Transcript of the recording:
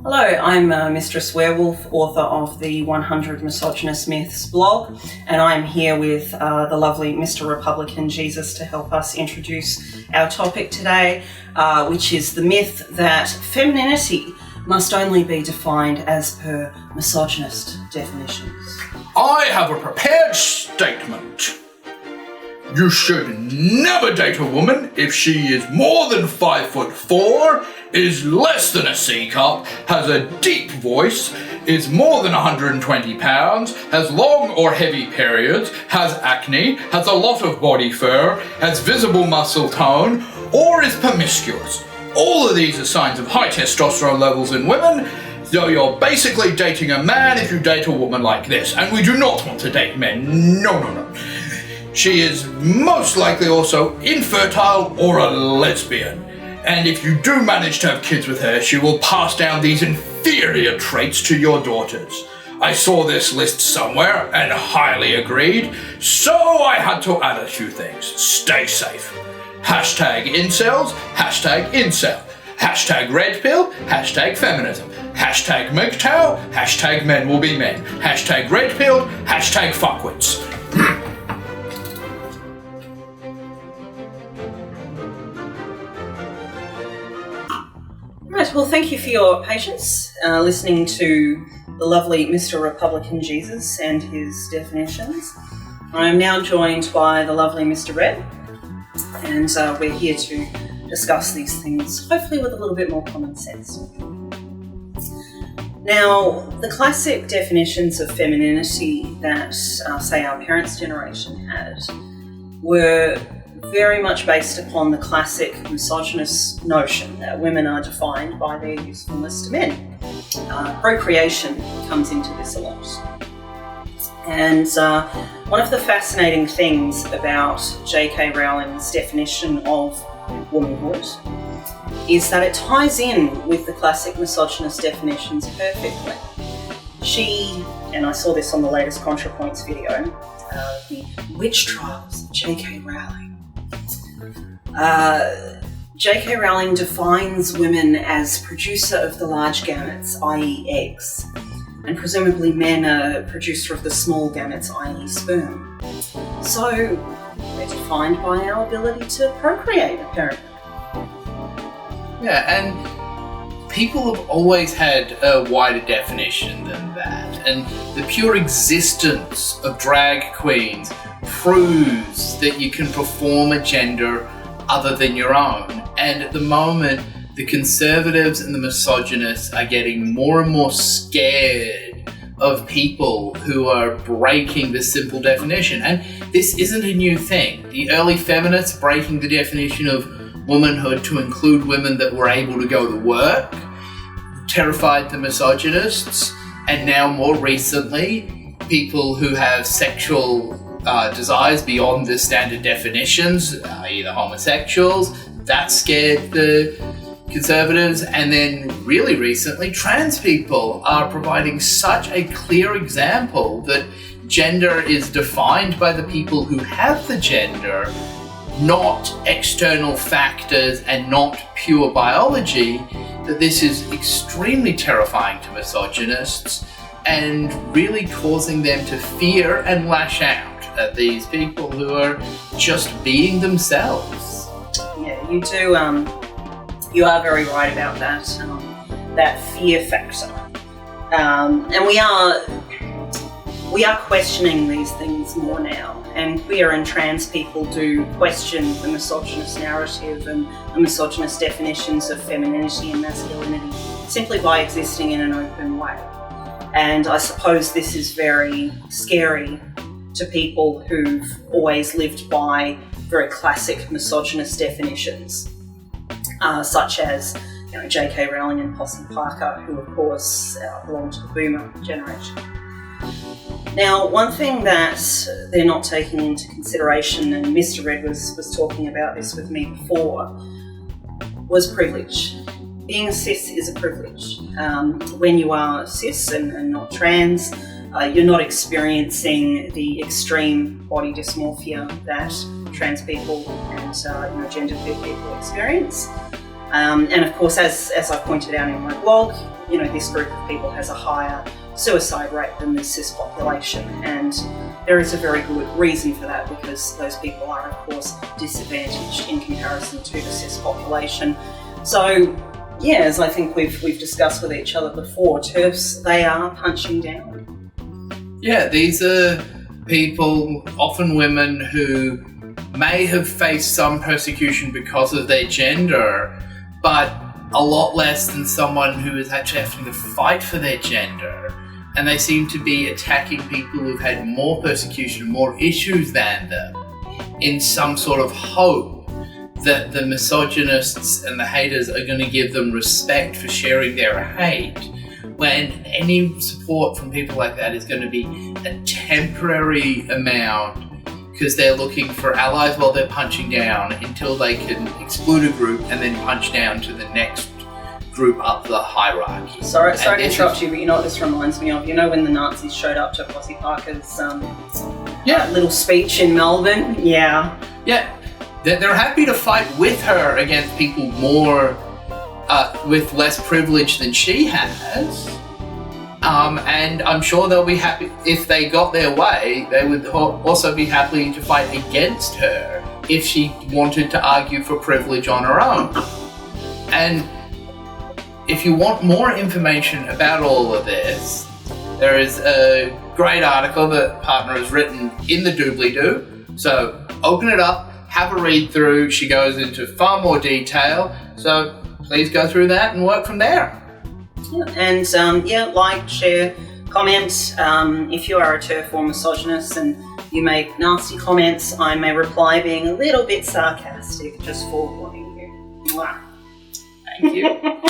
Hello, I'm Mistress Werewolf, author of the 100 Misogynist Myths blog, and I'm here with the lovely Mr. Republican Jesus to help us introduce our topic today, which is the myth that femininity must only be defined as per misogynist definitions. I have a prepared statement. You should never date a woman if she is more than 5'4", is less than a C cup, has a deep voice, is more than 120 pounds, has long or heavy periods, has acne, has a lot of body fur, has visible muscle tone, or is promiscuous. All of these are signs of high testosterone levels in women, so you're basically dating a man if you date a woman like this, and we do not want to date men. No. She is most likely also infertile or a lesbian. And if you do manage to have kids with her, she will pass down these inferior traits to your daughters. I saw this list somewhere and highly agreed, so I had to add a few things. Stay safe. Hashtag incels, hashtag incel. Hashtag red pill, hashtag feminism. Hashtag MGTOW, hashtag men will be men. Hashtag red pill, hashtag fuckwits. Right, well, thank you for your patience listening to the lovely Mr. Republican Jesus and his definitions. I am now joined by the lovely Mr. Red, and we're here to discuss these things, hopefully with a little bit more common sense. Now, the classic definitions of femininity that, say, our parents' generation had were very much based upon the classic misogynist notion that women are defined by their usefulness to men. Procreation comes into this a lot. And one of the fascinating things about J.K. Rowling's definition of womanhood is that it ties in with the classic misogynist definitions perfectly. She, and I saw this on the latest ContraPoints video, the Witch Trials of J.K. Rowling. J.K. Rowling defines women as producer of the large gametes, i.e. eggs, and presumably men are producer of the small gametes, i.e. sperm. So they're defined by our ability to procreate, apparently. Yeah, and people have always had a wider definition than that, and the pure existence of drag queens proves that you can perform a gender other than your own. And at the moment, the conservatives and the misogynists are getting more and more scared of people who are breaking the simple definition. And this isn't a new thing. The early feminists breaking the definition of womanhood to include women that were able to go to work terrified the misogynists. And now more recently, people who have sexual desires beyond the standard definitions, either homosexuals, that scared the conservatives, and then really recently trans people are providing such a clear example that gender is defined by the people who have the gender, not external factors and not pure biology, that this is extremely terrifying to misogynists and really causing them to fear and lash out at these people who are just being themselves. Yeah, you do. You are very right about that. That fear factor, and we are questioning these things more now. And queer and trans people do question the misogynist narrative and the misogynist definitions of femininity and masculinity simply by existing in an open way. And I suppose this is very scary to people who've always lived by very classic misogynist definitions, such as J.K. Rowling and Possum Parker, who of course belong to the boomer generation. Now, one thing that they're not taking into consideration, and Mr. Red was talking about this with me before, was privilege. Being a cis is a privilege. When you are cis and not trans, you're not experiencing the extreme body dysmorphia that trans people and gender queer people experience. And of course, as I pointed out in my blog, this group of people has a higher suicide rate than the cis population, and there is a very good reason for that, because those people are of course disadvantaged in comparison to the cis population. So as I think we've discussed with each other before, TERFs, they are punching down. Yeah, these are people, often women, who may have faced some persecution because of their gender, but a lot less than someone who is actually having to fight for their gender. And they seem to be attacking people who've had more persecution, more issues than them, in some sort of hope that the misogynists and the haters are going to give them respect for sharing their hate, when any support from people like that is going to be a temporary amount, because they're looking for allies while they're punching down until they can exclude a group and then punch down to the next group up the hierarchy. Sorry to interrupt you, but you know what this reminds me of? When the Nazis showed up to Posse Parker's little speech in Melbourne? Yeah. Yeah. They're happy to fight with her against people more with less privilege than she has. And I'm sure they'll be happy if they got their way. They would also be happy to fight against her if she wanted to argue for privilege on her own. And if you want more information about all of this, there is a great article that Partner has written in the doobly-doo. So open it up, have a read through. She goes into far more detail. So please go through that and work from there. And like, share, comment. If you are a TERF or misogynist and you make nasty comments, I may reply being a little bit sarcastic, just forewarning you. Mwah. Thank you.